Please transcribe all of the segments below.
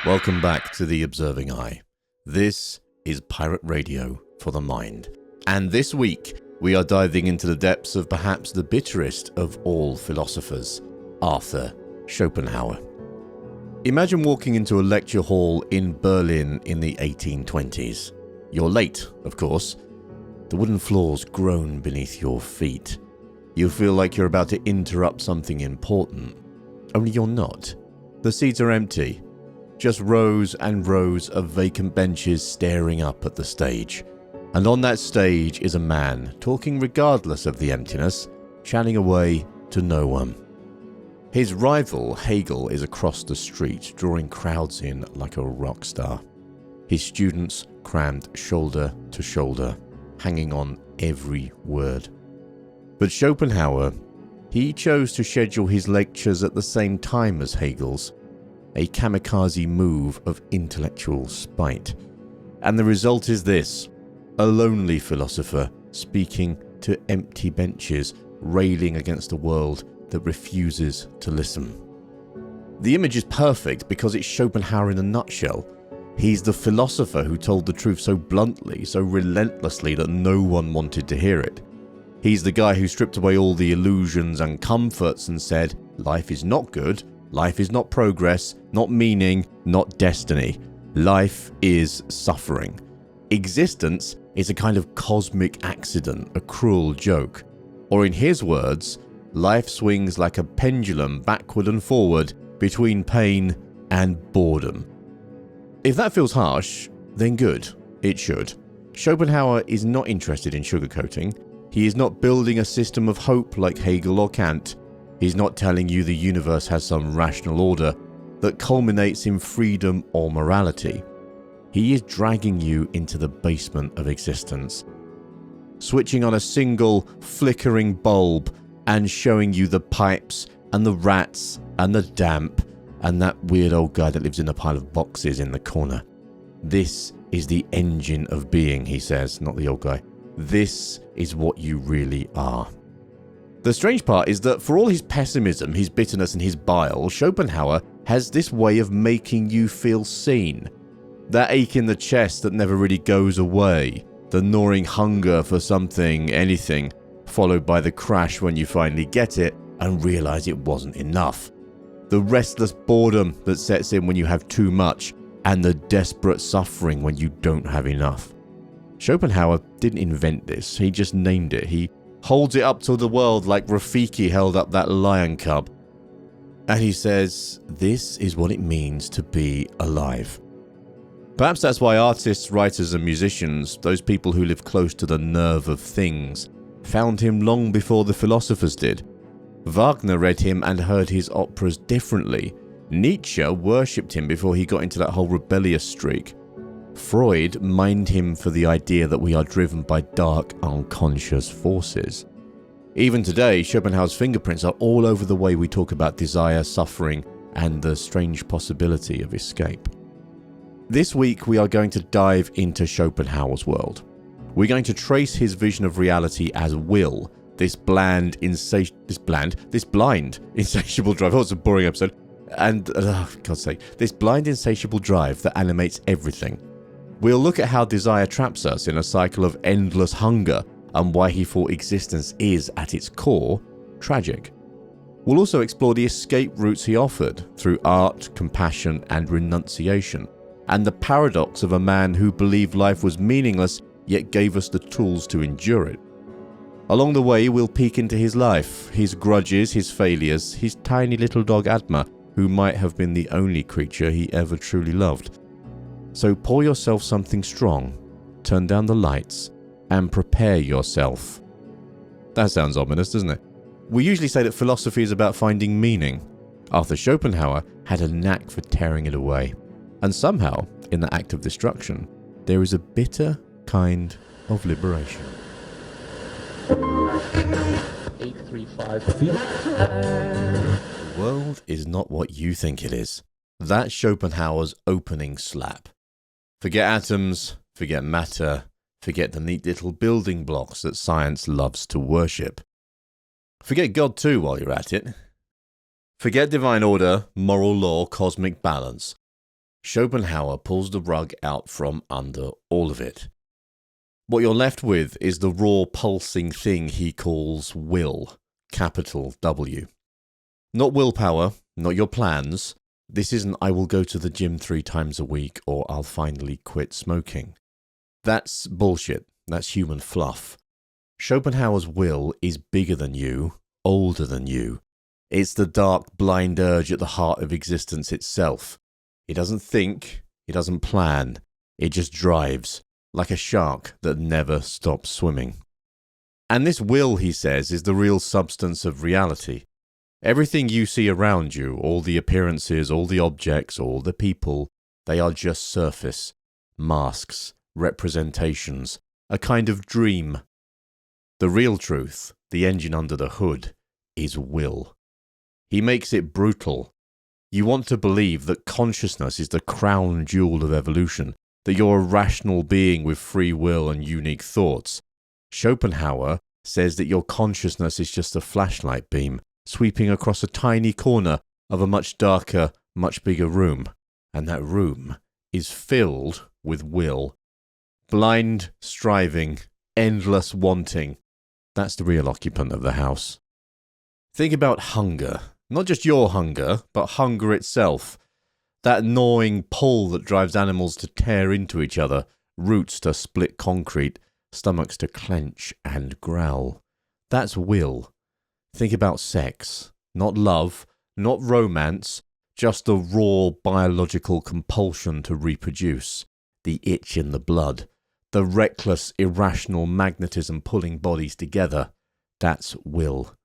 Welcome back to The Observing Eye. This is Pirate Radio for the Mind. And this week, we are diving into the depths of perhaps the bitterest of all philosophers, Arthur Schopenhauer. Imagine walking into a lecture hall in Berlin in the 1820s. You're late, of course. The wooden floors groan beneath your feet. You feel like you're about to interrupt something important. Only you're not. The seats are empty. Just rows and rows of vacant benches staring up at the stage. And on that stage is a man, talking regardless of the emptiness, chatting away to no one. His rival, Hegel, is across the street, drawing crowds in like a rock star. His students crammed shoulder to shoulder, hanging on every word. But Schopenhauer, he chose to schedule his lectures at the same time as Hegel's, a kamikaze move of intellectual spite. And the result is this: a lonely philosopher speaking to empty benches, railing against a world that refuses to listen. The image is perfect because it's Schopenhauer in a nutshell. He's the philosopher who told the truth so bluntly, so relentlessly that no one wanted to hear it. He's the guy who stripped away all the illusions and comforts and said, life is not good, life is not progress, not meaning, not destiny. Life is suffering. Existence is a kind of cosmic accident, a cruel joke. Or in his words, life swings like a pendulum backward and forward between pain and boredom. If that feels harsh, then good, it should. Schopenhauer is not interested in sugarcoating. He is not building a system of hope like Hegel or Kant. He's not telling you the universe has some rational order that culminates in freedom or morality. He is dragging you into the basement of existence, switching on a single flickering bulb and showing you the pipes and the rats and the damp and that weird old guy that lives in a pile of boxes in the corner. This is the engine of being, he says, not the old guy. This is what you really are. The strange part is that for all his pessimism, his bitterness and his bile, Schopenhauer has this way of making you feel seen. That ache in the chest that never really goes away, the gnawing hunger for something, anything, followed by the crash when you finally get it and realise it wasn't enough. The restless boredom that sets in when you have too much, and the desperate suffering when you don't have enough. Schopenhauer didn't invent this, he just named it. He holds it up to the world like Rafiki held up that lion cub. And he says, this is what it means to be alive. Perhaps that's why artists, writers and musicians, those people who live close to the nerve of things, found him long before the philosophers did. Wagner read him and heard his operas differently. Nietzsche worshipped him before he got into that whole rebellious streak. Freud mined him for the idea that we are driven by dark, unconscious forces. Even today, Schopenhauer's fingerprints are all over the way we talk about desire, suffering, and the strange possibility of escape. This week, we are going to dive into Schopenhauer's world. We're going to trace his vision of reality as will, this blind, insatiable drive. Oh, it's a boring episode. And, God's sake, this blind, insatiable drive that animates everything. We'll look at how desire traps us in a cycle of endless hunger and why he thought existence is, at its core, tragic. We'll also explore the escape routes he offered through art, compassion, and renunciation, and the paradox of a man who believed life was meaningless yet gave us the tools to endure it. Along the way, we'll peek into his life, his grudges, his failures, his tiny little dog Adma, who might have been the only creature he ever truly loved. So pour yourself something strong, turn down the lights, and prepare yourself. That sounds ominous, doesn't it? We usually say that philosophy is about finding meaning. Arthur Schopenhauer had a knack for tearing it away. And somehow, in the act of destruction, there is a bitter kind of liberation. 835 The world is not what you think it is. That's Schopenhauer's opening slap. Forget atoms, forget matter, forget the neat little building blocks that science loves to worship. Forget God too while you're at it. Forget divine order, moral law, cosmic balance. Schopenhauer pulls the rug out from under all of it. What you're left with is the raw pulsing thing he calls will, capital W. Not willpower, not your plans. This isn't I will go to the gym 3 times a week or I'll finally quit smoking. That's bullshit. That's human fluff. Schopenhauer's will is bigger than you, older than you. It's the dark, blind urge at the heart of existence itself. It doesn't think, it doesn't plan, it just drives, like a shark that never stops swimming. And this will, he says, is the real substance of reality. Everything you see around you, all the appearances, all the objects, all the people, they are just surface, masks, representations, a kind of dream. The real truth, the engine under the hood, is will. He makes it brutal. You want to believe that consciousness is the crown jewel of evolution, that you're a rational being with free will and unique thoughts. Schopenhauer says that your consciousness is just a flashlight beam sweeping across a tiny corner of a much darker, much bigger room, and that room is filled with will. Blind striving, endless wanting. That's the real occupant of the house. Think about hunger. Not just your hunger, but hunger itself. That gnawing pull that drives animals to tear into each other, roots to split concrete, stomachs to clench and growl. That's will. Think about sex. Not love, not romance, just the raw biological compulsion to reproduce. The itch in the blood. The reckless, irrational magnetism pulling bodies together. That's will.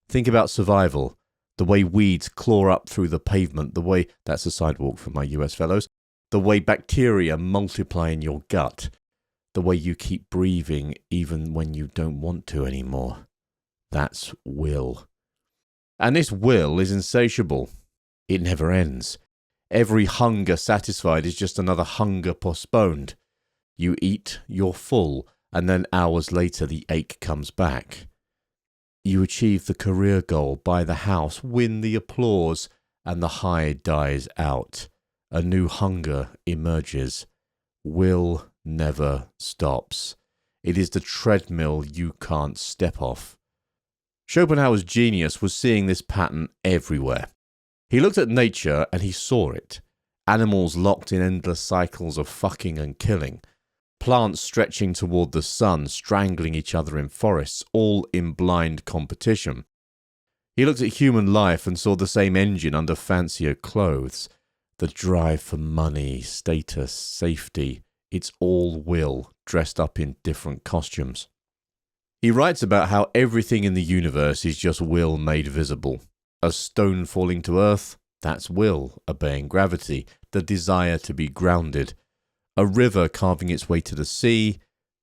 Think about survival. The way weeds claw up through the pavement, the way, that's a sidewalk for my US fellows, the way bacteria multiply in your gut, the way you keep breathing even when you don't want to anymore. That's will. And this will is insatiable. It never ends. Every hunger satisfied is just another hunger postponed. You eat, you're full, and then hours later the ache comes back. You achieve the career goal, buy the house, win the applause, and the high dies out. A new hunger emerges. Will never stops. It is the treadmill you can't step off. Schopenhauer's genius was seeing this pattern everywhere. He looked at nature and he saw it. Animals locked in endless cycles of fucking and killing. Plants stretching toward the sun, strangling each other in forests, all in blind competition. He looked at human life and saw the same engine under fancier clothes. The drive for money, status, safety, it's all will, dressed up in different costumes. He writes about how everything in the universe is just will made visible. A stone falling to earth, that's will, obeying gravity, the desire to be grounded. A river carving its way to the sea,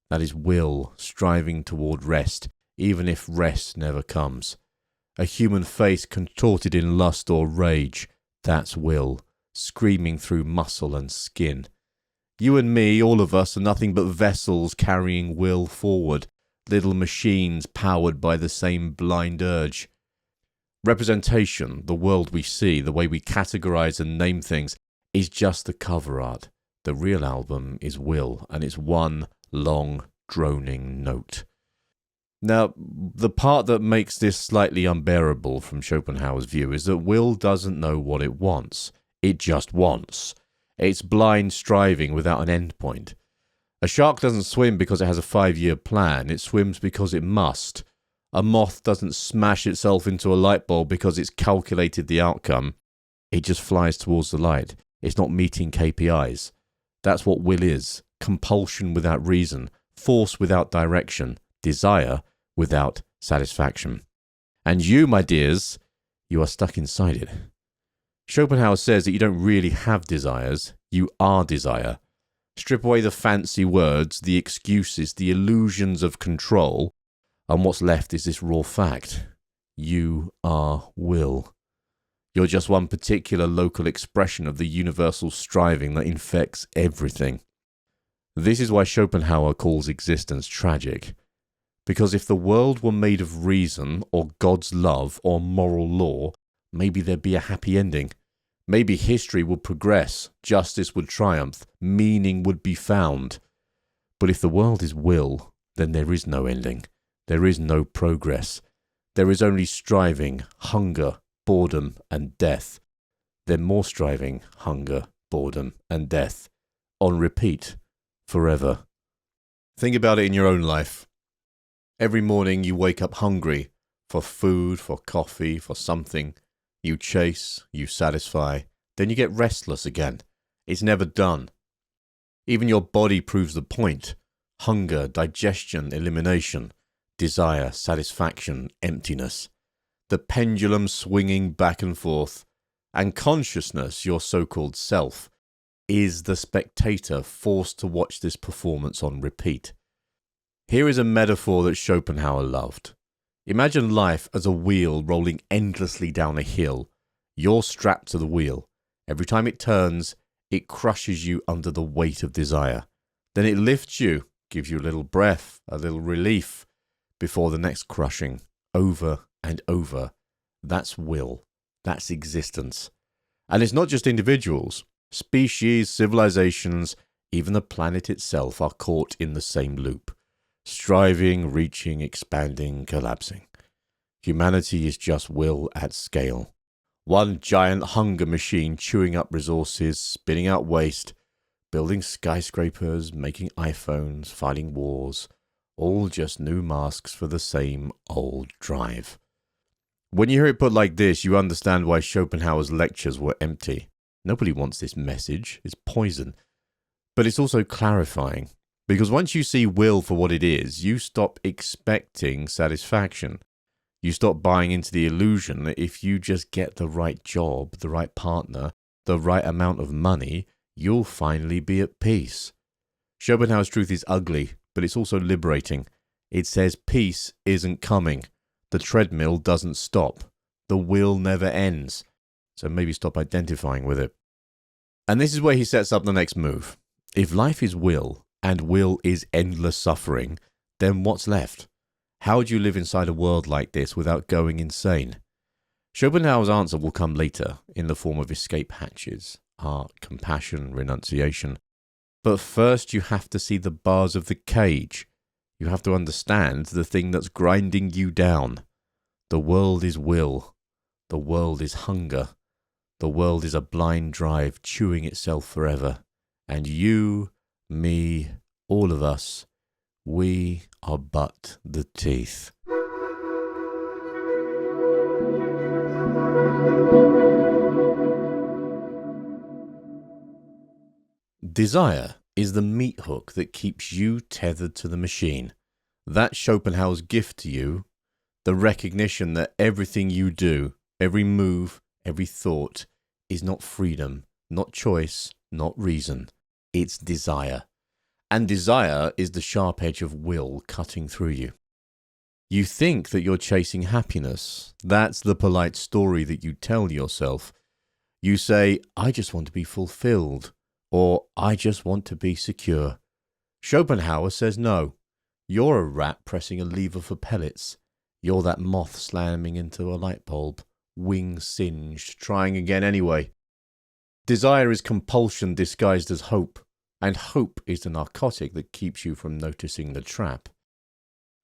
that is will, striving toward rest, even if rest never comes. A human face contorted in lust or rage, that's will, screaming through muscle and skin. You and me, all of us, are nothing but vessels carrying will forward, little machines powered by the same blind urge. Representation, the world we see, the way we categorize and name things, is just the cover art. The real album is will, and it's one long, droning note. Now, the part that makes this slightly unbearable from Schopenhauer's view is that will doesn't know what it wants. It just wants. It's blind striving without an end point. A shark doesn't swim because it has a 5-year plan. It swims because it must. A moth doesn't smash itself into a light bulb because it's calculated the outcome. It just flies towards the light. It's not meeting KPIs. That's what will is. Compulsion without reason, force without direction, desire without satisfaction. And you, my dears, you are stuck inside it. Schopenhauer says that you don't really have desires, you are desire. Strip away the fancy words, the excuses, the illusions of control, and what's left is this raw fact. You are will. You're just one particular local expression of the universal striving that infects everything. This is why Schopenhauer calls existence tragic. Because if the world were made of reason, or God's love, or moral law, maybe there'd be a happy ending. Maybe history would progress, justice would triumph, meaning would be found. But if the world is will, then there is no ending. There is no progress. There is only striving, hunger, boredom, and death. Then more striving, hunger, boredom, and death. On repeat, forever. Think about it in your own life. Every morning you wake up hungry for food, for coffee, for something. You chase, you satisfy, then you get restless again. It's never done. Even your body proves the point. Hunger, digestion, elimination, desire, satisfaction, emptiness. The pendulum swinging back and forth. And consciousness, your so-called self, is the spectator forced to watch this performance on repeat. Here is a metaphor that Schopenhauer loved. Imagine life as a wheel rolling endlessly down a hill. You're strapped to the wheel. Every time it turns, it crushes you under the weight of desire. Then it lifts you, gives you a little breath, a little relief, before the next crushing, over and over. That's will. That's existence. And it's not just individuals. Species, civilizations, even the planet itself are caught in the same loop. Striving, reaching, expanding, collapsing. Humanity is just will at scale. One giant hunger machine chewing up resources, spitting out waste, building skyscrapers, making iPhones, fighting wars, all just new masks for the same old drive. When you hear it put like this, you understand why Schopenhauer's lectures were empty. Nobody wants this message. It's poison. But it's also clarifying. Because once you see will for what it is, you stop expecting satisfaction. You stop buying into the illusion that if you just get the right job, the right partner, the right amount of money, you'll finally be at peace. Schopenhauer's truth is ugly, but it's also liberating. It says peace isn't coming. The treadmill doesn't stop. The will never ends. So maybe stop identifying with it. And this is where he sets up the next move. If life is will, and will is endless suffering, then what's left? How would you live inside a world like this without going insane? Schopenhauer's answer will come later in the form of escape hatches, art, compassion, renunciation. But first you have to see the bars of the cage. You have to understand the thing that's grinding you down. The world is will. The world is hunger. The world is a blind drive chewing itself forever. And you, me, all of us, we are but the teeth. Desire is the meat hook that keeps you tethered to the machine. That's Schopenhauer's gift to you, the recognition that everything you do, every move, every thought, is not freedom, not choice, not reason. It's desire. And desire is the sharp edge of will cutting through you. You think that you're chasing happiness. That's the polite story that you tell yourself. You say, I just want to be fulfilled, or I just want to be secure. Schopenhauer says no. You're a rat pressing a lever for pellets. You're that moth slamming into a light bulb, wings singed, trying again anyway. Desire is compulsion disguised as hope. And hope is the narcotic that keeps you from noticing the trap.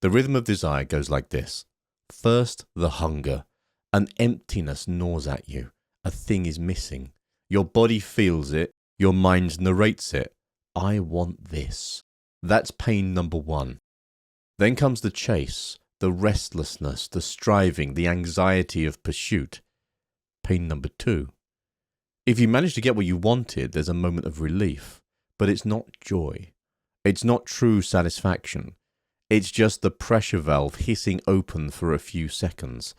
The rhythm of desire goes like this. First, the hunger. An emptiness gnaws at you. A thing is missing. Your body feels it. Your mind narrates it. I want this. That's pain number one. Then comes the chase, the restlessness, the striving, the anxiety of pursuit. Pain number two. If you manage to get what you wanted, there's a moment of relief. But it's not joy. It's not true satisfaction. It's just the pressure valve hissing open for a few seconds.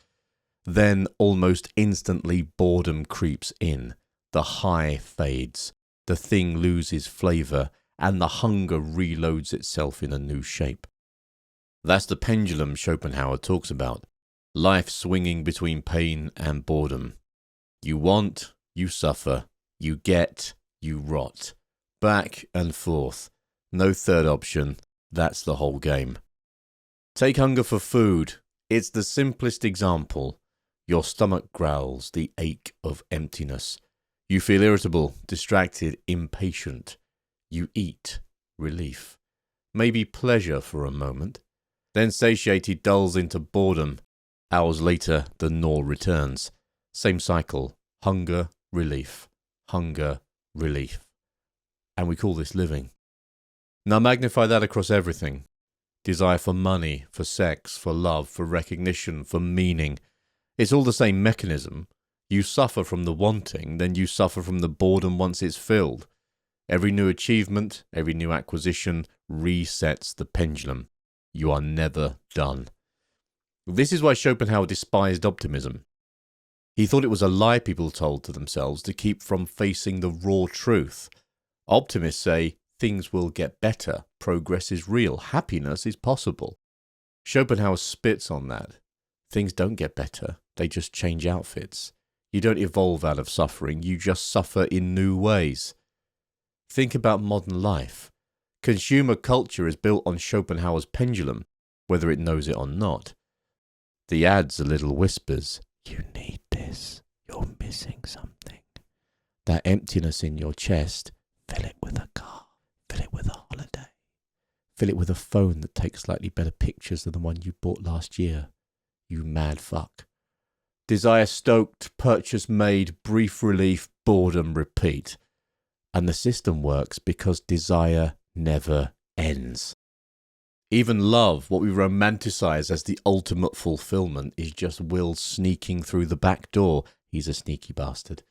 Then, almost instantly, boredom creeps in. The high fades. The thing loses flavor, and the hunger reloads itself in a new shape. That's the pendulum Schopenhauer talks about. Life swinging between pain and boredom. You want, you suffer. You get, you rot. Back and forth. No third option. That's the whole game. Take hunger for food. It's the simplest example. Your stomach growls, the ache of emptiness. You feel irritable, distracted, impatient. You eat relief. Maybe pleasure for a moment. Then satiated dulls into boredom. Hours later, the gnaw returns. Same cycle. Hunger, relief. Hunger, relief. And we call this living. Now magnify that across everything. Desire for money, for sex, for love, for recognition, for meaning. It's all the same mechanism. You suffer from the wanting, then you suffer from the boredom once it's filled. Every new achievement, every new acquisition resets the pendulum. You are never done. This is why Schopenhauer despised optimism. He thought it was a lie people told to themselves to keep from facing the raw truth. Optimists say things will get better, progress is real, happiness is possible. Schopenhauer spits on that. Things don't get better, they just change outfits. You don't evolve out of suffering, you just suffer in new ways. Think about modern life. Consumer culture is built on Schopenhauer's pendulum, whether it knows it or not. The ads are little whispers. You need this. You're missing something. That emptiness in your chest, fill it with a car. Fill it with a holiday. Fill it with a phone that takes slightly better pictures than the one you bought last year. You mad fuck. Desire stoked, purchase made, brief relief, boredom repeat. And the system works because desire never ends. Even love, what we romanticize as the ultimate fulfillment, is just Will sneaking through the back door. He's a sneaky bastard.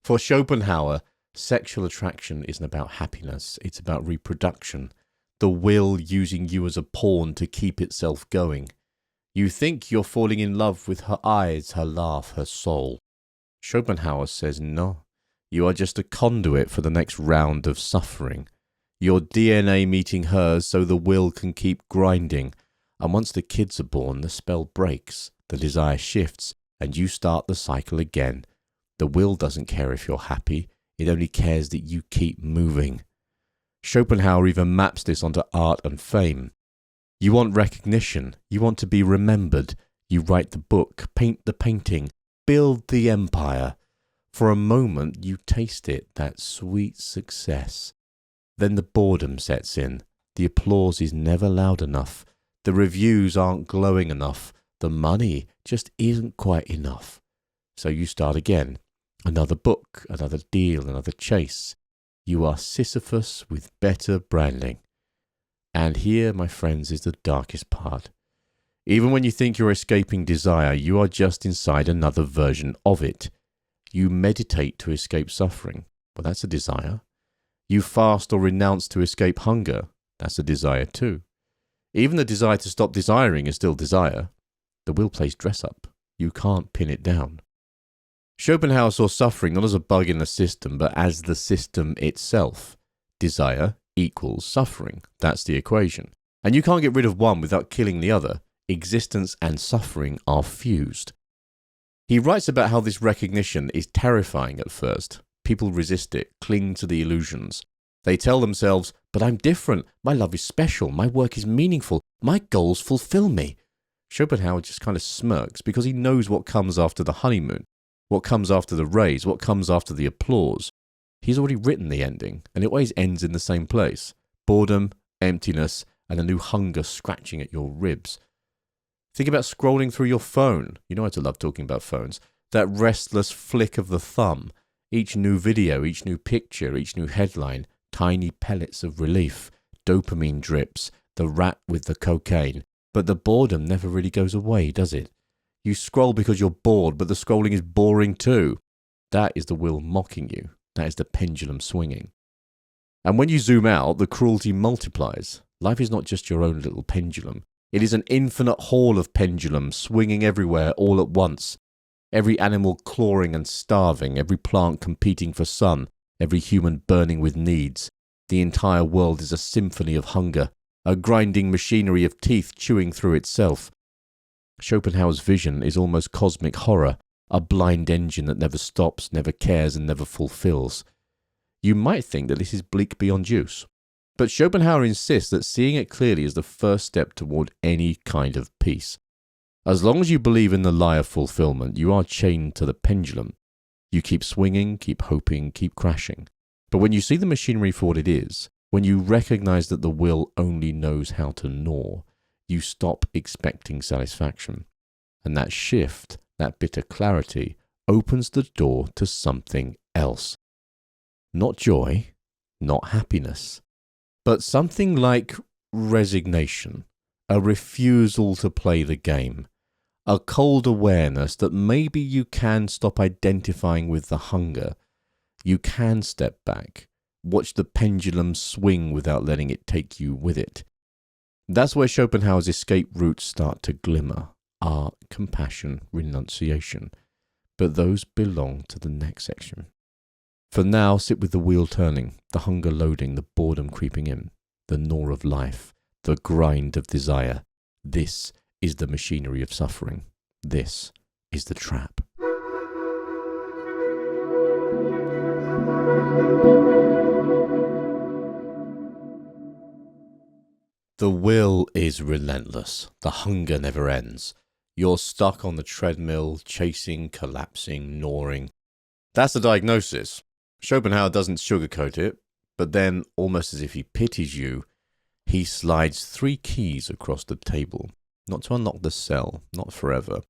For Schopenhauer, sexual attraction isn't about happiness, it's about reproduction. The will using you as a pawn to keep itself going. You think you're falling in love with her eyes, her laugh, her soul. Schopenhauer says no. You are just a conduit for the next round of suffering. Your DNA meeting hers so the will can keep grinding. And once the kids are born, the spell breaks, the desire shifts, and you start the cycle again. The will doesn't care if you're happy, it only cares that you keep moving. Schopenhauer even maps this onto art and fame. You want recognition, you want to be remembered. You write the book, paint the painting, build the empire. For a moment you taste it, that sweet success. Then the boredom sets in. The applause is never loud enough. The reviews aren't glowing enough. The money just isn't quite enough. So you start again. Another book, another deal, another chase. You are Sisyphus with better branding. And here, my friends, is the darkest part. Even when you think you're escaping desire, you are just inside another version of it. You meditate to escape suffering. Well, that's a desire. You fast or renounce to escape hunger. That's a desire too. Even the desire to stop desiring is still desire. The will plays dress up. You can't pin it down. Schopenhauer saw suffering not as a bug in the system, but as the system itself. Desire equals suffering. That's the equation. And you can't get rid of one without killing the other. Existence and suffering are fused. He writes about how this recognition is terrifying at first. People resist it, cling to the illusions. They tell themselves, but I'm different, my love is special, my work is meaningful, my goals fulfill me. Schopenhauer just kind of smirks because he knows what comes after the honeymoon, what comes after the raise, what comes after the applause. He's already written the ending, and it always ends in the same place. Boredom, emptiness, and a new hunger scratching at your ribs. Think about scrolling through your phone. You know how to love talking about phones. That restless flick of the thumb. Each new video, each new picture, each new headline, tiny pellets of relief, dopamine drips, the rat with the cocaine. But the boredom never really goes away, does it? You scroll because you're bored, but the scrolling is boring too. That is the will mocking you. That is the pendulum swinging. And when you zoom out, the cruelty multiplies. Life is not just your own little pendulum. It is an infinite hall of pendulums swinging everywhere all at once. Every animal clawing and starving, every plant competing for sun, every human burning with needs. The entire world is a symphony of hunger, a grinding machinery of teeth chewing through itself. Schopenhauer's vision is almost cosmic horror, a blind engine that never stops, never cares, and never fulfills. You might think that this is bleak beyond use, but Schopenhauer insists that seeing it clearly is the first step toward any kind of peace. As long as you believe in the lie of fulfillment, you are chained to the pendulum. You keep swinging, keep hoping, keep crashing. But when you see the machinery for what it is, when you recognize that the will only knows how to gnaw, you stop expecting satisfaction. And that shift, that bitter clarity, opens the door to something else. Not joy, not happiness, but something like resignation, a refusal to play the game, a cold awareness that maybe you can stop identifying with the hunger. You can step back, watch the pendulum swing without letting it take you with it. That's where Schopenhauer's escape routes start to glimmer. Art, compassion, renunciation. But those belong to the next section. For now, sit with the wheel turning, the hunger loading, the boredom creeping in, the gnaw of life, the grind of desire. This is the machinery of suffering. This is the trap. The will is relentless. The hunger never ends. You're stuck on the treadmill, chasing, collapsing, gnawing. That's the diagnosis. Schopenhauer doesn't sugarcoat it, but then, almost as if he pities you, he slides 3 keys across the table. Not to unlock the cell, not forever.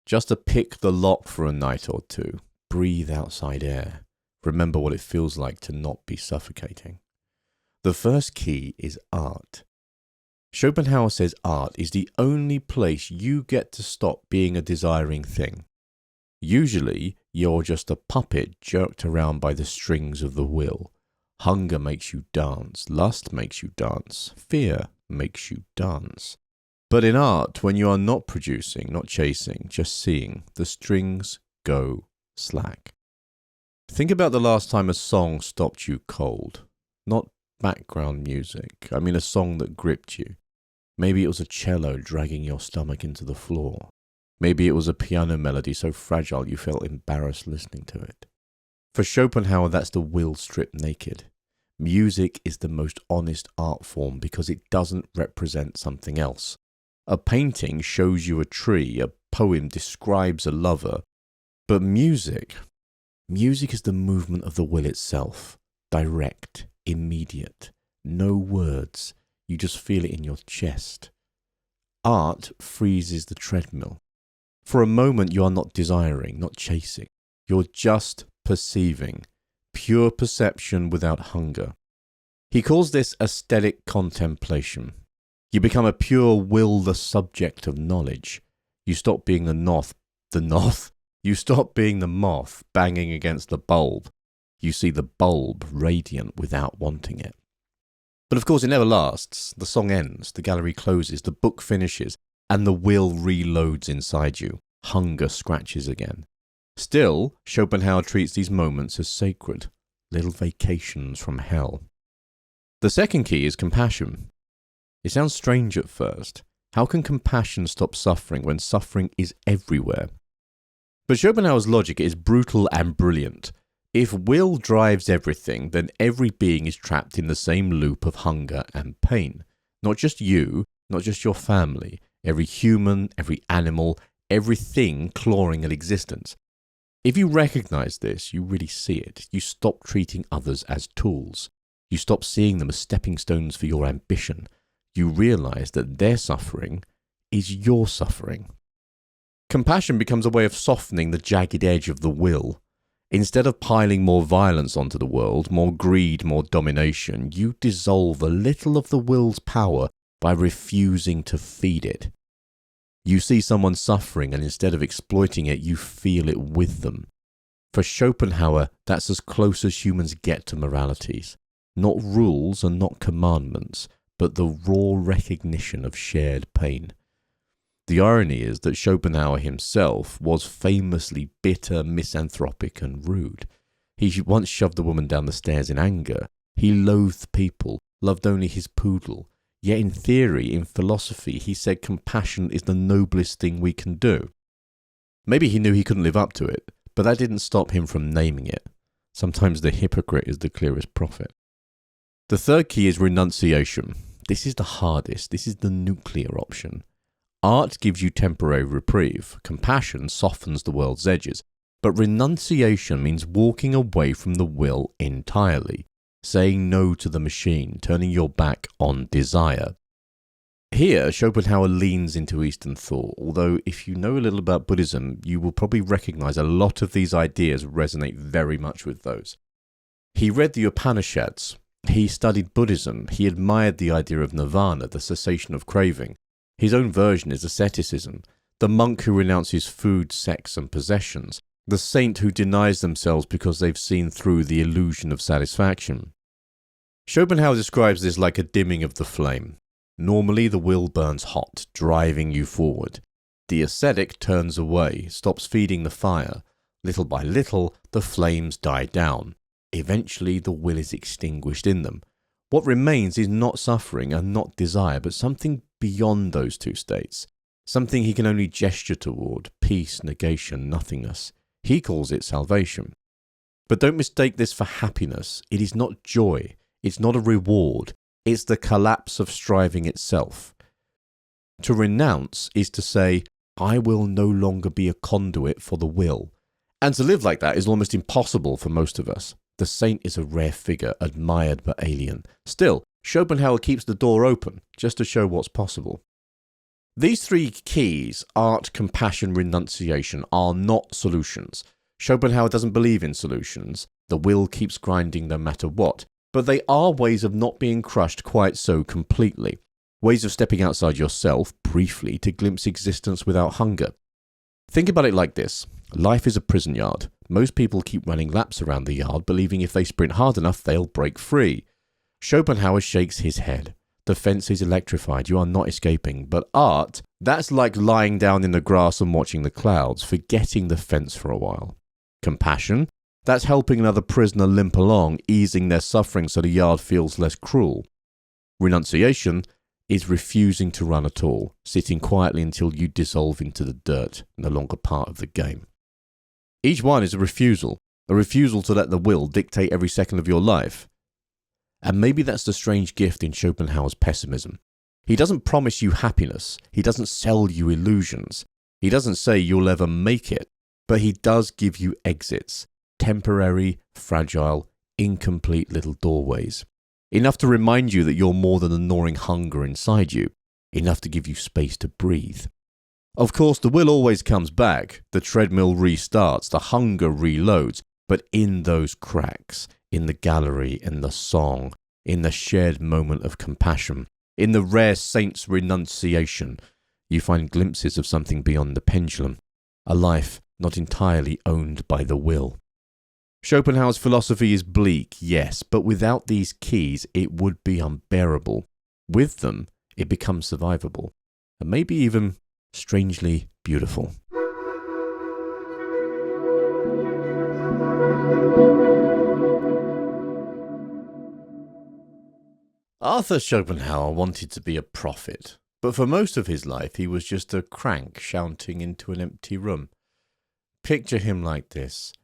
Just to pick the lock for a night or two. Breathe outside air. Remember what it feels like to not be suffocating. The first key is art. Schopenhauer says art is the only place you get to stop being a desiring thing. Usually, you're just a puppet jerked around by the strings of the will. Hunger makes you dance, lust makes you dance, fear makes you dance. But in art, when you are not producing, not chasing, just seeing, the strings go slack. Think about the last time a song stopped you cold. Not background music, I mean a song that gripped you. Maybe it was a cello dragging your stomach into the floor. Maybe it was a piano melody so fragile you felt embarrassed listening to it. For Schopenhauer, that's the will stripped naked. Music is the most honest art form because it doesn't represent something else. A painting shows you a tree, a poem describes a lover. But music is the movement of the will itself. Direct, immediate, no words. You just feel it in your chest. Art freezes the treadmill. For a moment you are not desiring, not chasing. You're just perceiving. Pure perception without hunger. He calls this aesthetic contemplation. You become a pure will-less subject of knowledge. You stop being You stop being the moth banging against the bulb. You see the bulb radiant without wanting it. But of course it never lasts. The song ends, the gallery closes, the book finishes, and the will reloads inside you. Hunger scratches again. Still, Schopenhauer treats these moments as sacred, little vacations from hell. The second key is compassion. It sounds strange at first. How can compassion stop suffering when suffering is everywhere? But Schopenhauer's logic is brutal and brilliant. If will drives everything, then every being is trapped in the same loop of hunger and pain. Not just you, not just your family, every human, every animal, everything clawing at existence. If you recognize this, you really see it. You stop treating others as tools. You stop seeing them as stepping stones for your ambition. You realize that their suffering is your suffering. Compassion becomes a way of softening the jagged edge of the will. Instead of piling more violence onto the world, more greed, more domination, you dissolve a little of the will's power by refusing to feed it. You see someone suffering and instead of exploiting it, you feel it with them. For Schopenhauer, that's as close as humans get to moralities. Not rules and not commandments, but the raw recognition of shared pain. The irony is that Schopenhauer himself was famously bitter, misanthropic and rude. He once shoved a woman down the stairs in anger. He loathed people, loved only his poodle. Yet in theory, in philosophy, he said compassion is the noblest thing we can do. Maybe he knew he couldn't live up to it, but that didn't stop him from naming it. Sometimes the hypocrite is the clearest prophet. The third key is renunciation. This is the hardest. This is the nuclear option. Art gives you temporary reprieve. Compassion softens the world's edges. But renunciation means walking away from the will entirely, saying no to the machine, turning your back on desire. Here, Schopenhauer leans into Eastern thought, although if you know a little about Buddhism, you will probably recognize a lot of these ideas resonate very much with those. He read the Upanishads, he studied Buddhism, he admired the idea of nirvana, the cessation of craving. His own version is asceticism, the monk who renounces food, sex and possessions, the saint who denies themselves because they've seen through the illusion of satisfaction. Schopenhauer describes this like a dimming of the flame. Normally the will burns hot, driving you forward. The ascetic turns away, stops feeding the fire. Little by little, the flames die down. Eventually the will is extinguished in them. What remains is not suffering and not desire, but something beyond those two states. Something he can only gesture toward, peace, negation, nothingness. He calls it salvation. But don't mistake this for happiness. It is not joy. It's not a reward. It's the collapse of striving itself. To renounce is to say, I will no longer be a conduit for the will. And to live like that is almost impossible for most of us. The saint is a rare figure, admired but alien. Still, Schopenhauer keeps the door open, just to show what's possible. These three keys, art, compassion, renunciation, are not solutions. Schopenhauer doesn't believe in solutions. The will keeps grinding no matter what. But they are ways of not being crushed quite so completely. Ways of stepping outside yourself, briefly, to glimpse existence without hunger. Think about it like this. Life is a prison yard. Most people keep running laps around the yard, believing if they sprint hard enough, they'll break free. Schopenhauer shakes his head. The fence is electrified. You are not escaping. But art, that's like lying down in the grass and watching the clouds, forgetting the fence for a while. Compassion, that's helping another prisoner limp along, easing their suffering so the yard feels less cruel. Renunciation is refusing to run at all, sitting quietly until you dissolve into the dirt, no longer part of the game. Each one is a refusal to let the will dictate every second of your life. And maybe that's the strange gift in Schopenhauer's pessimism. He doesn't promise you happiness, he doesn't sell you illusions, he doesn't say you'll ever make it, but he does give you exits. Temporary, fragile, incomplete little doorways. Enough to remind you that you're more than a gnawing hunger inside you. Enough to give you space to breathe. Of course, the will always comes back. The treadmill restarts. The hunger reloads. But in those cracks, in the gallery, in the song, in the shared moment of compassion, in the rare saint's renunciation, you find glimpses of something beyond the pendulum. A life not entirely owned by the will. Schopenhauer's philosophy is bleak, yes, but without these keys it would be unbearable. With them, it becomes survivable, and maybe even strangely beautiful. Arthur Schopenhauer wanted to be a prophet, but for most of his life he was just a crank shouting into an empty room. Picture him like this.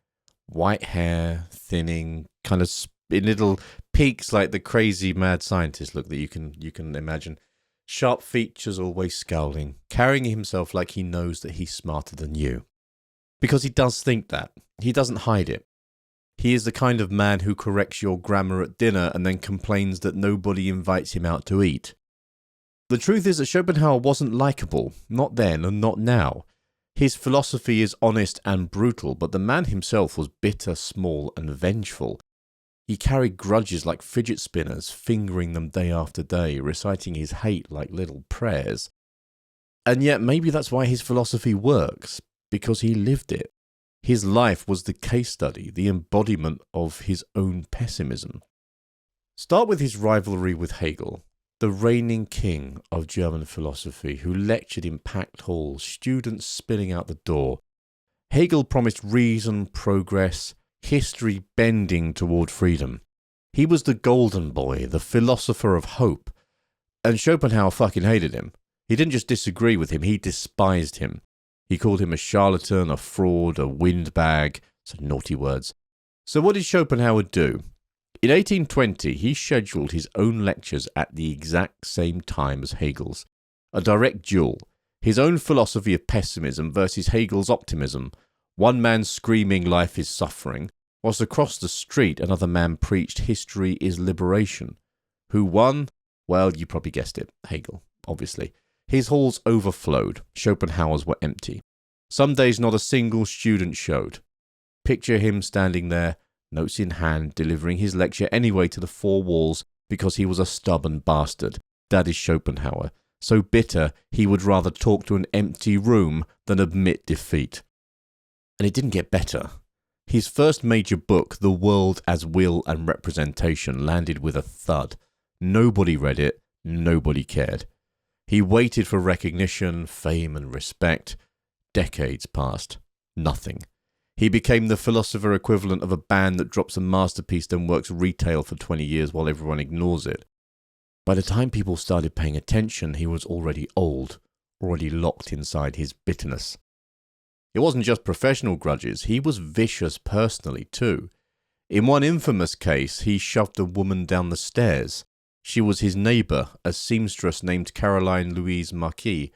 White hair, thinning, kind of in little peaks like the crazy mad scientist look that you can imagine. Sharp features, always scowling, carrying himself like he knows that he's smarter than you. Because he does think that. He doesn't hide it. He is the kind of man who corrects your grammar at dinner and then complains that nobody invites him out to eat. The truth is that Schopenhauer wasn't likable, not then and not now. His philosophy is honest and brutal, but the man himself was bitter, small, and vengeful. He carried grudges like fidget spinners, fingering them day after day, reciting his hate like little prayers. And yet maybe that's why his philosophy works, because he lived it. His life was the case study, the embodiment of his own pessimism. Start with his rivalry with Hegel, the reigning king of German philosophy, who lectured in packed halls, students spilling out the door. Hegel promised reason, progress, history bending toward freedom. He was the golden boy, the philosopher of hope. And Schopenhauer fucking hated him. He didn't just disagree with him, he despised him. He called him a charlatan, a fraud, a windbag, some naughty words. So what did Schopenhauer do? In 1820, he scheduled his own lectures at the exact same time as Hegel's. A direct duel. His own philosophy of pessimism versus Hegel's optimism. One man screaming life is suffering, whilst across the street another man preached history is liberation. Who won? Well, you probably guessed it. Hegel, obviously. His halls overflowed. Schopenhauer's were empty. Some days not a single student showed. Picture him standing there, notes in hand, delivering his lecture anyway to the four walls because he was a stubborn bastard. That is Schopenhauer. So bitter, he would rather talk to an empty room than admit defeat. And it didn't get better. His first major book, The World as Will and Representation, landed with a thud. Nobody read it, nobody cared. He waited for recognition, fame and respect. Decades passed. Nothing. He became the philosopher equivalent of a band that drops a masterpiece then works retail for 20 years while everyone ignores it. By the time people started paying attention, he was already old, already locked inside his bitterness. It wasn't just professional grudges, he was vicious personally too. In one infamous case, he shoved a woman down the stairs. She was his neighbour, a seamstress named Caroline Louise Marquis.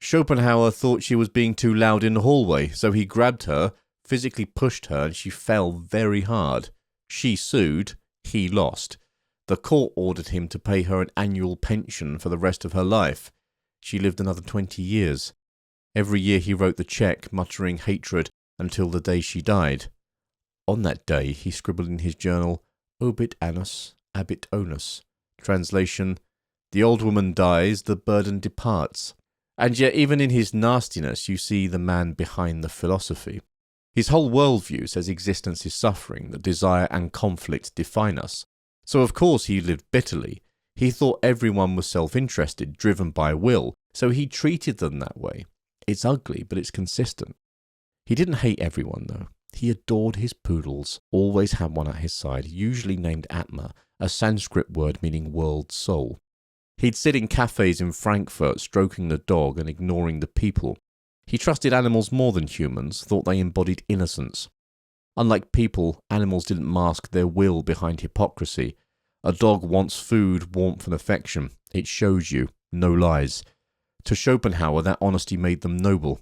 Schopenhauer thought she was being too loud in the hallway, so he grabbed her, physically pushed her, and she fell very hard. She sued, he lost. The court ordered him to pay her an annual pension for the rest of her life. She lived another 20 years. Every year he wrote the cheque, muttering hatred, until the day she died. On that day, he scribbled in his journal, Obit annus, abit onus. Translation, the old woman dies, the burden departs. And yet even in his nastiness you see the man behind the philosophy. His whole worldview says existence is suffering, that desire and conflict define us. So of course he lived bitterly. He thought everyone was self-interested, driven by will, so he treated them that way. It's ugly, but it's consistent. He didn't hate everyone though. He adored his poodles, always had one at his side, usually named Atma, a Sanskrit word meaning world soul. He'd sit in cafes in Frankfurt stroking the dog and ignoring the people. He trusted animals more than humans, thought they embodied innocence. Unlike people, animals didn't mask their will behind hypocrisy. A dog wants food, warmth and affection. It shows you, no lies. To Schopenhauer, that honesty made them noble.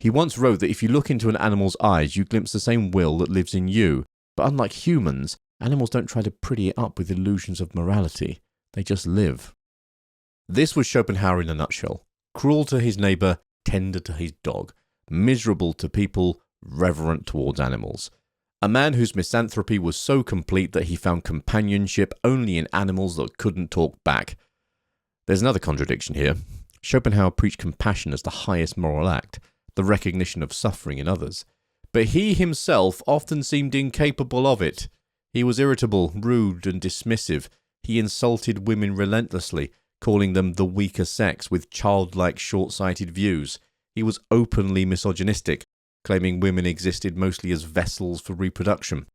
He once wrote that if you look into an animal's eyes, you glimpse the same will that lives in you. But unlike humans, animals don't try to pretty it up with illusions of morality. They just live. This was Schopenhauer in a nutshell. Cruel to his neighbour, tender to his dog. Miserable to people, reverent towards animals. A man whose misanthropy was so complete that he found companionship only in animals that couldn't talk back. There's another contradiction here. Schopenhauer preached compassion as the highest moral act, the recognition of suffering in others. But he himself often seemed incapable of it. He was irritable, rude and dismissive. He insulted women relentlessly, calling them the weaker sex with childlike short-sighted views. He was openly misogynistic, claiming women existed mostly as vessels for reproduction.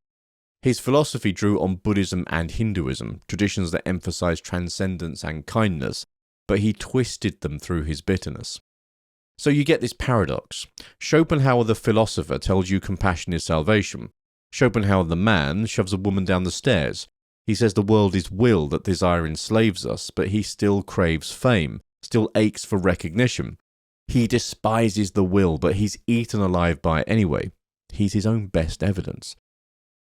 His philosophy drew on Buddhism and Hinduism, traditions that emphasized transcendence and kindness, but he twisted them through his bitterness. So you get this paradox. Schopenhauer the philosopher tells you compassion is salvation. Schopenhauer the man shoves a woman down the stairs. He says the world is will, that desire enslaves us, but he still craves fame, still aches for recognition. He despises the will, but he's eaten alive by it anyway. He's his own best evidence.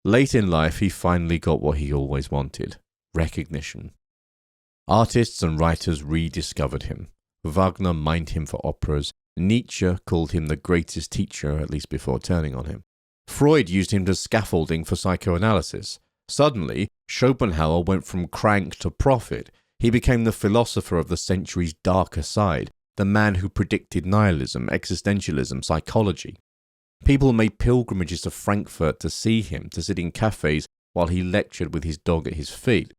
Late in life, he finally got what he always wanted: recognition. Artists and writers rediscovered him. Wagner mined him for operas. Nietzsche called him the greatest teacher, at least before turning on him. Freud used him as scaffolding for psychoanalysis. Suddenly, Schopenhauer went from crank to prophet. He became the philosopher of the century's darker side, the man who predicted nihilism, existentialism, psychology. People made pilgrimages to Frankfurt to see him, to sit in cafes while he lectured with his dog at his feet.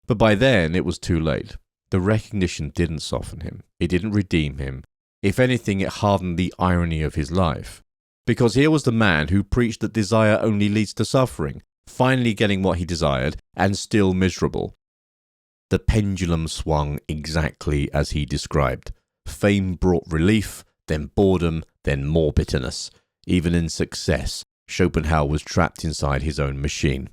But by then, it was too late. The recognition didn't soften him. It didn't redeem him. If anything, it hardened the irony of his life. Because here was the man who preached that desire only leads to suffering, finally getting what he desired, and still miserable. The pendulum swung exactly as he described. Fame brought relief, then boredom, then more bitterness. Even in success, Schopenhauer was trapped inside his own machine.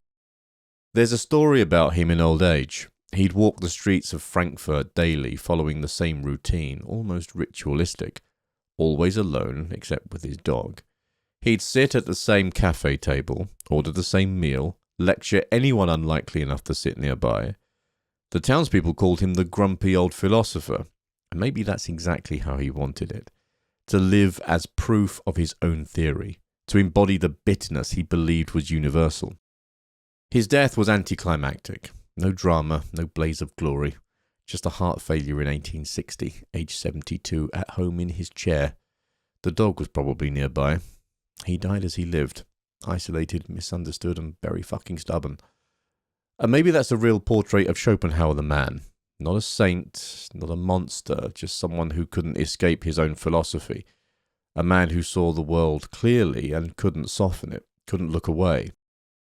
There's a story about him in old age. He'd walk the streets of Frankfurt daily, following the same routine, almost ritualistic. Always alone, except with his dog. He'd sit at the same cafe table, order the same meal, lecture anyone unlikely enough to sit nearby. The townspeople called him the grumpy old philosopher, and maybe that's exactly how he wanted it. To live as proof of his own theory, to embody the bitterness he believed was universal. His death was anticlimactic. No drama, no blaze of glory. Just a heart failure in 1860, age 72, at home in his chair. The dog was probably nearby. He died as he lived, isolated, misunderstood, and very fucking stubborn. And maybe that's a real portrait of Schopenhauer the man. Not a saint, not a monster, just someone who couldn't escape his own philosophy. A man who saw the world clearly and couldn't soften it, couldn't look away.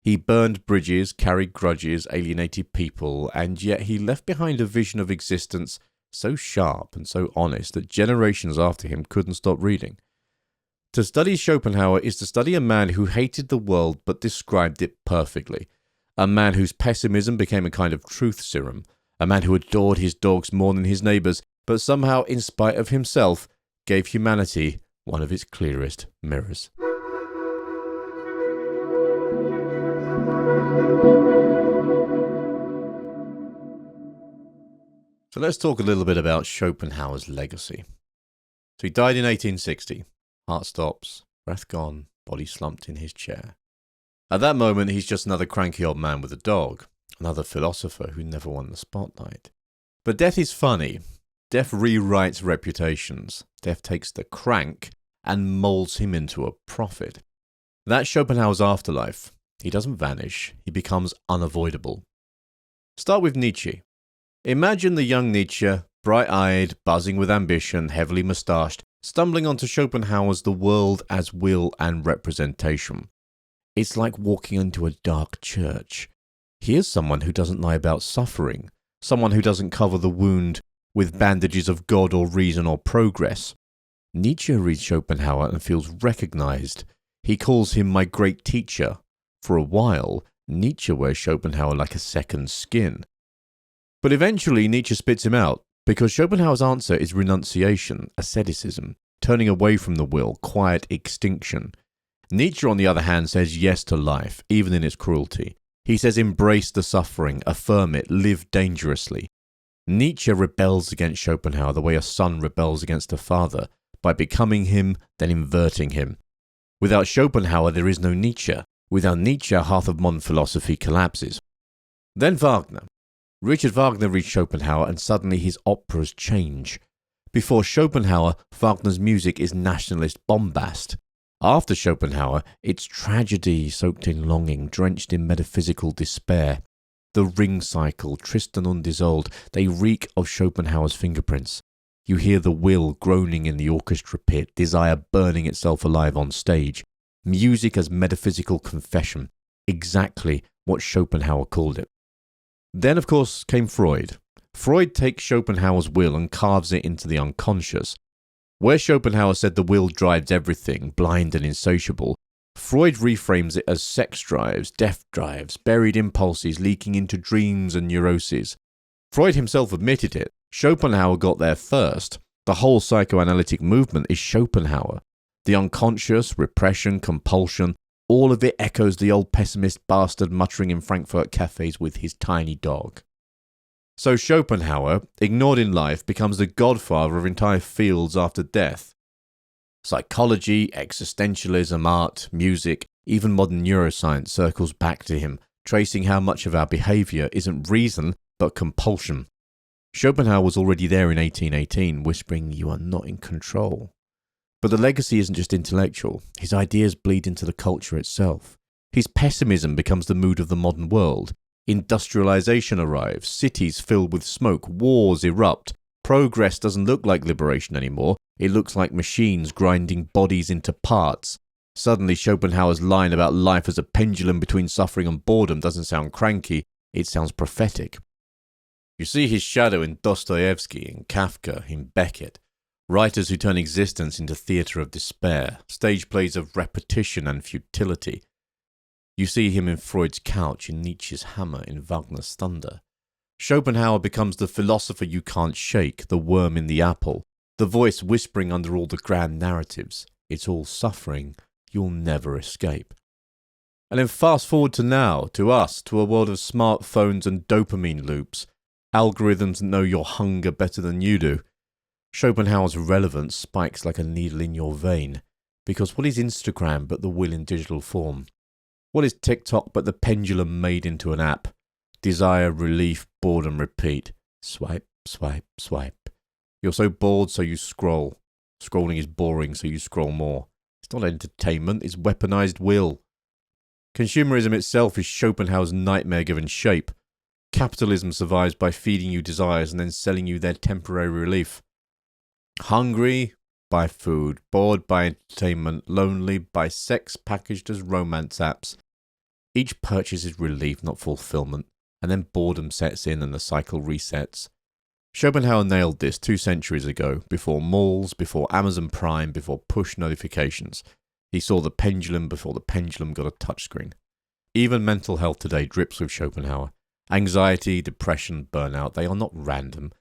He burned bridges, carried grudges, alienated people, and yet he left behind a vision of existence so sharp and so honest that generations after him couldn't stop reading. To study Schopenhauer is to study a man who hated the world but described it perfectly. A man whose pessimism became a kind of truth serum. A man who adored his dogs more than his neighbours, but somehow, in spite of himself, gave humanity one of its clearest mirrors. So let's talk a little bit about Schopenhauer's legacy. So he died in 1860. Heart stops, breath gone, body slumped in his chair. At that moment, he's just another cranky old man with a dog, another philosopher who never won the spotlight. But death is funny. Death rewrites reputations. Death takes the crank and molds him into a prophet. That's Schopenhauer's afterlife. He doesn't vanish. He becomes unavoidable. Start with Nietzsche. Imagine the young Nietzsche, bright-eyed, buzzing with ambition, heavily moustached, stumbling onto Schopenhauer's The World as Will and Representation. It's like walking into a dark church. Here's someone who doesn't lie about suffering, someone who doesn't cover the wound with bandages of God or reason or progress. Nietzsche reads Schopenhauer and feels recognized. He calls him my great teacher. For a while, Nietzsche wears Schopenhauer like a second skin. But eventually Nietzsche spits him out, because Schopenhauer's answer is renunciation, asceticism, turning away from the will, quiet extinction. Nietzsche, on the other hand, says yes to life, even in its cruelty. He says embrace the suffering, affirm it, live dangerously. Nietzsche rebels against Schopenhauer the way a son rebels against a father, by becoming him, then inverting him. Without Schopenhauer, there is no Nietzsche. Without Nietzsche, half of modern philosophy collapses. Then Wagner. Richard Wagner reads Schopenhauer and suddenly his operas change. Before Schopenhauer, Wagner's music is nationalist bombast. After Schopenhauer, it's tragedy soaked in longing, drenched in metaphysical despair. The Ring Cycle, Tristan und Isolde, they reek of Schopenhauer's fingerprints. You hear the will groaning in the orchestra pit, desire burning itself alive on stage. Music as metaphysical confession, exactly what Schopenhauer called it. Then, of course, came Freud. Freud takes Schopenhauer's will and carves it into the unconscious. Where Schopenhauer said the will drives everything, blind and insatiable, Freud reframes it as sex drives, death drives, buried impulses leaking into dreams and neuroses. Freud himself admitted it. Schopenhauer got there first. The whole psychoanalytic movement is Schopenhauer. The unconscious, repression, compulsion, all of it echoes the old pessimist bastard muttering in Frankfurt cafes with his tiny dog. So Schopenhauer, ignored in life, becomes the godfather of entire fields after death. Psychology, existentialism, art, music, even modern neuroscience circles back to him, tracing how much of our behaviour isn't reason but compulsion. Schopenhauer was already there in 1818, whispering, "You are not in control." But the legacy isn't just intellectual. His ideas bleed into the culture itself. His pessimism becomes the mood of the modern world. Industrialization arrives, cities filled with smoke, wars erupt. Progress doesn't look like liberation anymore. It looks like machines grinding bodies into parts. Suddenly Schopenhauer's line about life as a pendulum between suffering and boredom doesn't sound cranky, it sounds prophetic. You see his shadow in Dostoevsky, in Kafka, in Beckett. Writers who turn existence into theatre of despair, stage plays of repetition and futility. You see him in Freud's couch, in Nietzsche's hammer, in Wagner's thunder. Schopenhauer becomes the philosopher you can't shake, the worm in the apple, the voice whispering under all the grand narratives. It's all suffering, you'll never escape. And then fast forward to now, to us, to a world of smartphones and dopamine loops, algorithms that know your hunger better than you do. Schopenhauer's relevance spikes like a needle in your vein, because what is Instagram but the will in digital form? What is TikTok but the pendulum made into an app? Desire, relief, boredom, repeat. Swipe, swipe, swipe. You're so bored, so you scroll. Scrolling is boring, so you scroll more. It's not entertainment, it's weaponized will. Consumerism itself is Schopenhauer's nightmare given shape. Capitalism survives by feeding you desires and then selling you their temporary relief. Hungry? By food. Bored by entertainment. Lonely by sex packaged as romance apps. Each purchase is relief, not fulfillment, and then boredom sets in and the cycle resets. Schopenhauer nailed this 2 centuries ago, before malls, before Amazon Prime, before push notifications. He saw the pendulum before the pendulum got a touchscreen. Even mental health today drips with Schopenhauer. Anxiety, depression, burnout, they are not random.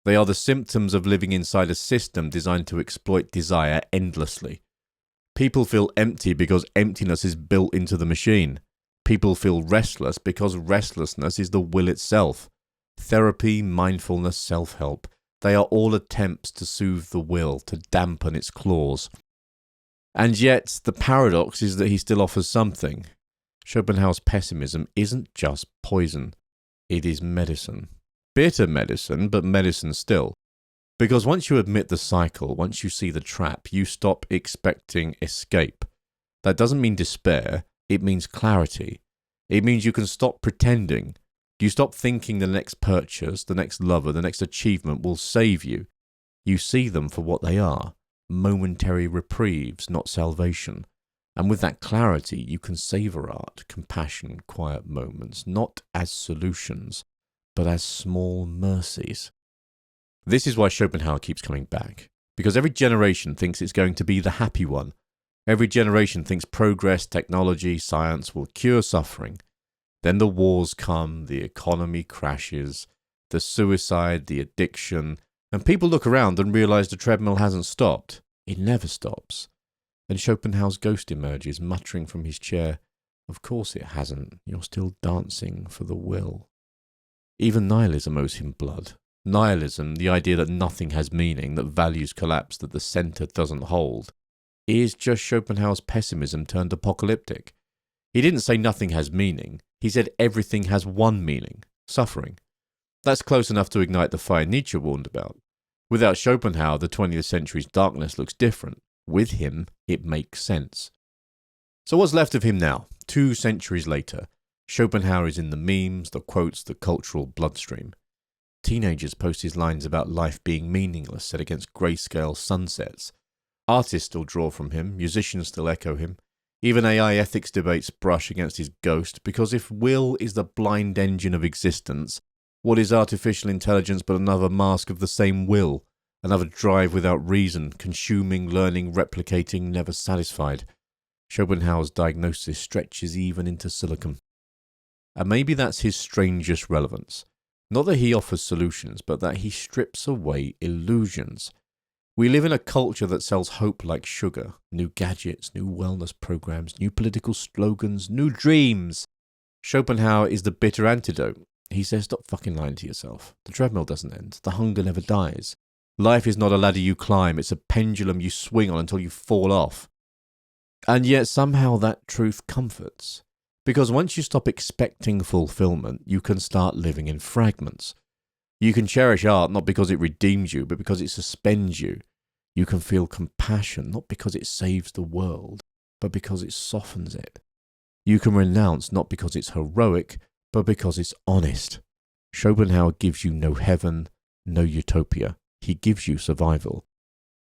They are the symptoms of living inside a system designed to exploit desire endlessly. People feel empty because emptiness is built into the machine. People feel restless because restlessness is the will itself. Therapy, mindfulness, self-help, they are all attempts to soothe the will, to dampen its claws. And yet, the paradox is that he still offers something. Schopenhauer's pessimism isn't just poison. It is medicine. Bitter medicine, but medicine still. Because once you admit the cycle, once you see the trap, you stop expecting escape. That doesn't mean despair, it means clarity. It means you can stop pretending. You stop thinking the next purchase, the next lover, the next achievement will save you. You see them for what they are, momentary reprieves, not salvation. And with that clarity, you can savor art, compassion, quiet moments, not as solutions, but as small mercies. This is why Schopenhauer keeps coming back, because every generation thinks it's going to be the happy one. Every generation thinks progress, technology, science will cure suffering. Then the wars come, the economy crashes, the suicide, the addiction, and people look around and realize the treadmill hasn't stopped. It never stops. And Schopenhauer's ghost emerges, muttering from his chair, "Of course it hasn't. You're still dancing for the will." Even nihilism owes him blood. Nihilism, the idea that nothing has meaning, that values collapse, that the center doesn't hold, is just Schopenhauer's pessimism turned apocalyptic. He didn't say nothing has meaning. He said everything has one meaning, suffering. That's close enough to ignite the fire Nietzsche warned about. Without Schopenhauer, the 20th century's darkness looks different. With him, it makes sense. So what's left of him now? 2 centuries later, Schopenhauer is in the memes, the quotes, the cultural bloodstream. Teenagers post his lines about life being meaningless set against grayscale sunsets. Artists still draw from him, musicians still echo him. Even AI ethics debates brush against his ghost, because if will is the blind engine of existence, what is artificial intelligence but another mask of the same will, another drive without reason, consuming, learning, replicating, never satisfied? Schopenhauer's diagnosis stretches even into silicon. And maybe that's his strangest relevance. Not that he offers solutions, but that he strips away illusions. We live in a culture that sells hope like sugar. New gadgets, new wellness programs, new political slogans, new dreams. Schopenhauer is the bitter antidote. He says, stop fucking lying to yourself. The treadmill doesn't end. The hunger never dies. Life is not a ladder you climb. It's a pendulum you swing on until you fall off. And yet somehow that truth comforts. Because once you stop expecting fulfillment, you can start living in fragments. You can cherish art not because it redeems you, but because it suspends you. You can feel compassion not because it saves the world, but because it softens it. You can renounce not because it's heroic, but because it's honest. Schopenhauer gives you no heaven, no utopia. He gives you survival.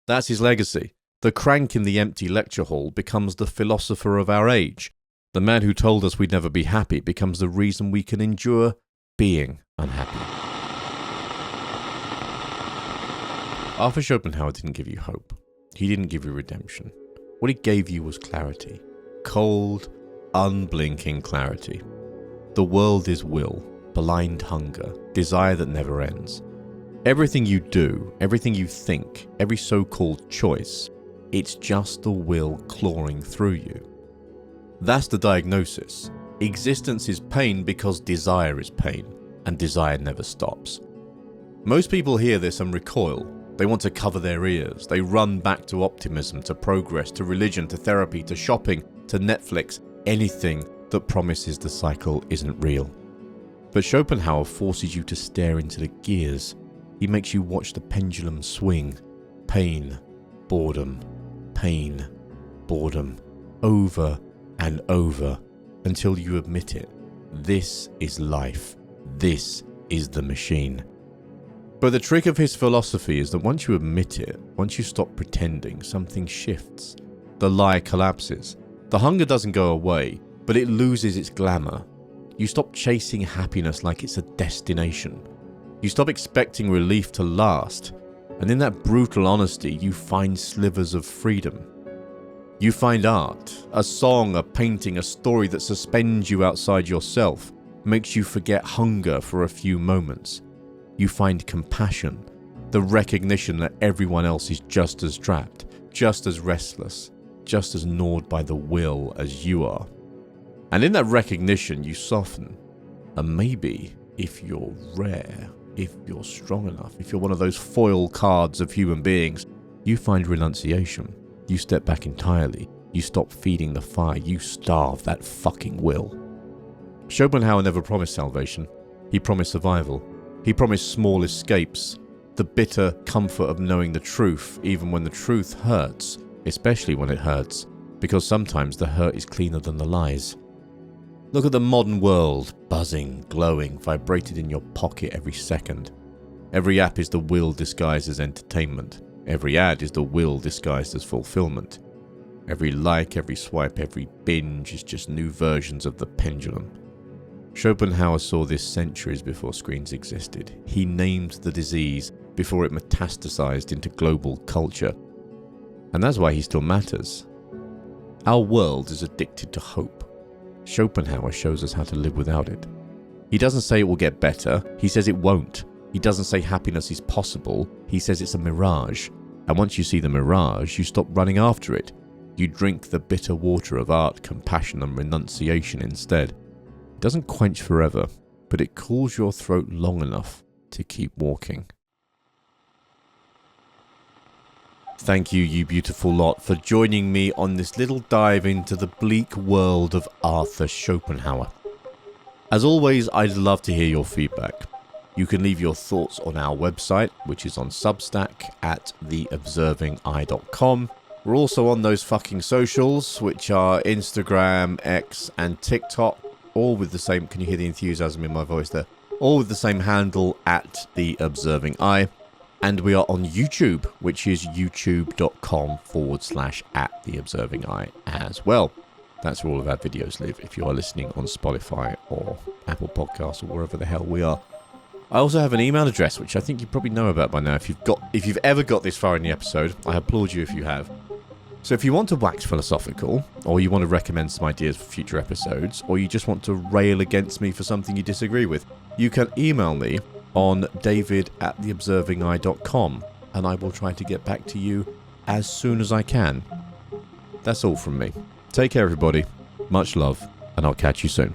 That's his legacy. The crank in the empty lecture hall becomes the philosopher of our age. The man who told us we'd never be happy becomes the reason we can endure being unhappy. Arthur Schopenhauer didn't give you hope. He didn't give you redemption. What he gave you was clarity. Cold, unblinking clarity. The world is will, blind hunger, desire that never ends. Everything you do, everything you think, every so-called choice It's just the will clawing through you. That's the diagnosis. Existence is pain because desire is pain, and desire never stops. Most people hear this and recoil. They want to cover their ears. They run back to optimism, to progress, to religion, to therapy, to shopping, to Netflix, anything that promises the cycle isn't real. But Schopenhauer forces you to stare into the gears. He makes you watch the pendulum swing. Pain, boredom, pain, boredom, over and over, until you admit it. This is life. This is the machine. But the trick of his philosophy is that once you admit it, once you stop pretending, something shifts. The lie collapses. The hunger doesn't go away, but it loses its glamour. You stop chasing happiness like it's a destination. You stop expecting relief to last, and in that brutal honesty, you find slivers of freedom. You find art, a song, a painting, a story that suspends you outside yourself, makes you forget hunger for a few moments. You find compassion, the recognition that everyone else is just as trapped, just as restless, just as gnawed by the will as you are. And in that recognition, you soften. And maybe, if you're rare, if you're strong enough, if you're one of those foil cards of human beings, you find renunciation. You step back entirely. You stop feeding the fire. You starve that fucking will. Schopenhauer never promised salvation. He promised survival. He promised small escapes, the bitter comfort of knowing the truth, even when the truth hurts, especially when it hurts, because sometimes the hurt is cleaner than the lies. Look at the modern world, buzzing, glowing, vibrated in your pocket every second. Every app is the will disguised as entertainment. Every ad is the will disguised as fulfillment. Every like, every swipe, every binge is just new versions of the pendulum. Schopenhauer saw this centuries before screens existed. He named the disease before it metastasized into global culture. And that's why he still matters. Our world is addicted to hope. Schopenhauer shows us how to live without it. He doesn't say it will get better, he says it won't. He doesn't say happiness is possible, he says it's a mirage. And once you see the mirage, you stop running after it. You drink the bitter water of art, compassion, and renunciation instead. It doesn't quench forever, but it cools your throat long enough to keep walking. Thank you, you beautiful lot, for joining me on this little dive into the bleak world of Arthur Schopenhauer. As always, I'd love to hear your feedback. You can leave your thoughts on our website, which is on Substack at theobservingeye.com. We're also on those fucking socials, which are Instagram, X, and TikTok, all with the same, can you hear the enthusiasm in my voice there? All with the same handle at theobservingeye. And we are on YouTube, which is youtube.com/@theobservingeye as well. That's where all of our videos live if you are listening on Spotify or Apple Podcasts or wherever the hell we are. I also have an email address, which I think you probably know about by now. If you've ever got this far in the episode, I applaud you if you have. So if you want to wax philosophical, or you want to recommend some ideas for future episodes, or you just want to rail against me for something you disagree with, you can email me on david@theobservingeye.com, and I will try to get back to you as soon as I can. That's all from me. Take care, everybody. Much love, and I'll catch you soon.